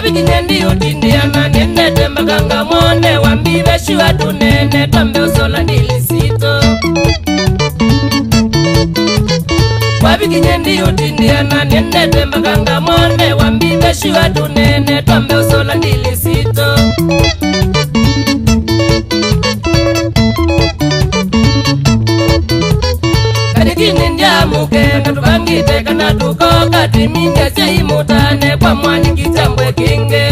Wabikinye ndi utindiana niendete maganga mwone wambiwe shua tunene tombe usola nilisito. Wabikinye ndi utindiana niendete maganga mwone wambiwe shua tunene tombe usola nilisito. Kanikini njamuke katubangite kanatuko katiminja chaimutane kwa mwani kichambwe kinge.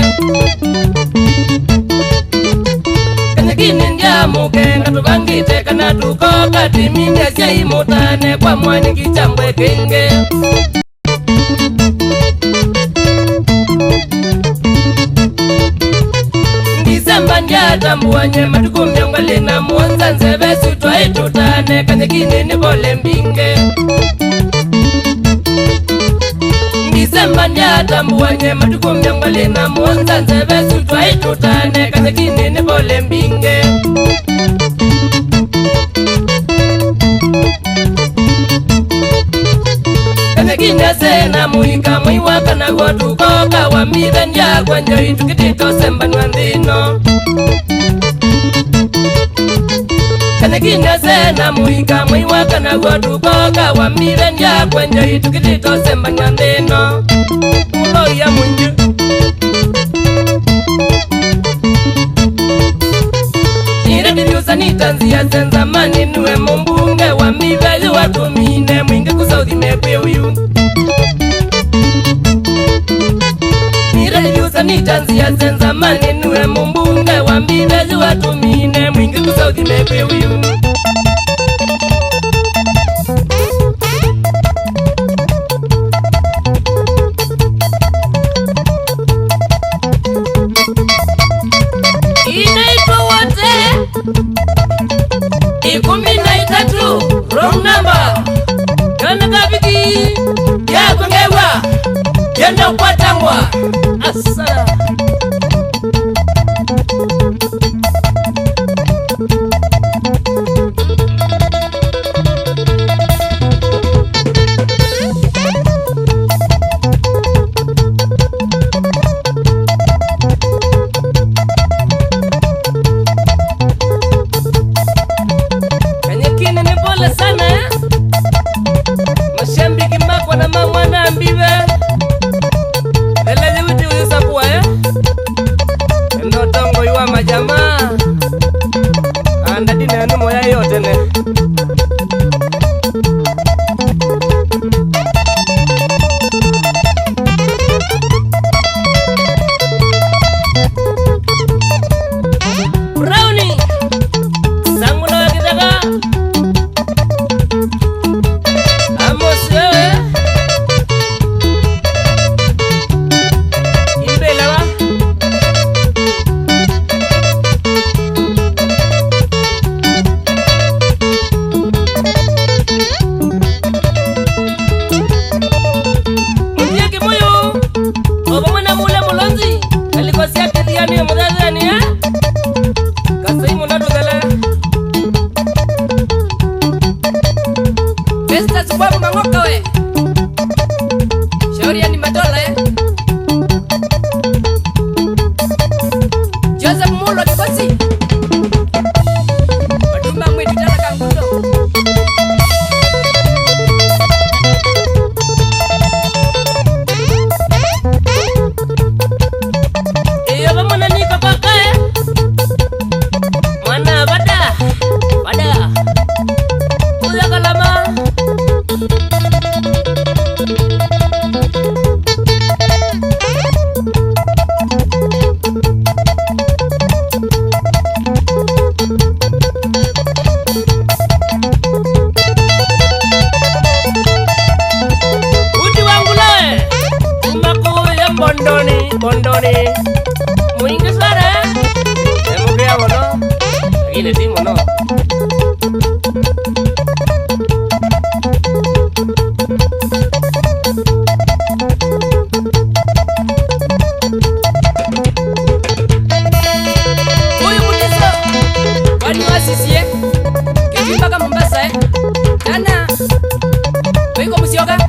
Kanikini njamuke katubangite kanatuko katiminja chaimutane kwa mwani kichambwe kinge. Ndisemba njatambuanye matuku myongwali na muonza nzebe sutwa itutane Kanikini ni bole mbinge. Ndisemba njatambuanye matuku myongwali na muonza nzebe sutwa itutane Kanikini ni bole mbinge. Kanikini sena muika mwiwaka na gotukoka wambive njagwa njo itukitito semba nwandino. Kanikini sena muika mwiwaka na gotukoka wambive njagwa njo itukitito semba nwandino. Ulo ya munju Niradivyusa nitanzia senzamani nuwe mumbunge wambive yu watumine mwingi kusauthi mekwe uyu. Niradivyusa nitanzia senzamani nuwe mumbunge wambive yu watumine mwingi kusauthi mekwe uyu. Inaitwa wote 13 wrong number. Kana kabiki ya kungewa yenda upatangwa asa. Sana mashambiki makwa na mamwana mbive eleje witi ulisakuwa endo tongo yuwa majama andadine anu moya yote ne. Brownie sangulo ya kitaka Sababu mangoka we shauri ya ni madola Joseph Mulo kikosi Maduma mwetu tala kangudo Iyo vamona nika kakae Mwana wada Uya kalama Bondoni mwingi sare emugea mono lakini si mono huyu mutiso wani wasisie keki mpaka Mombasa Nana wiko Musyoka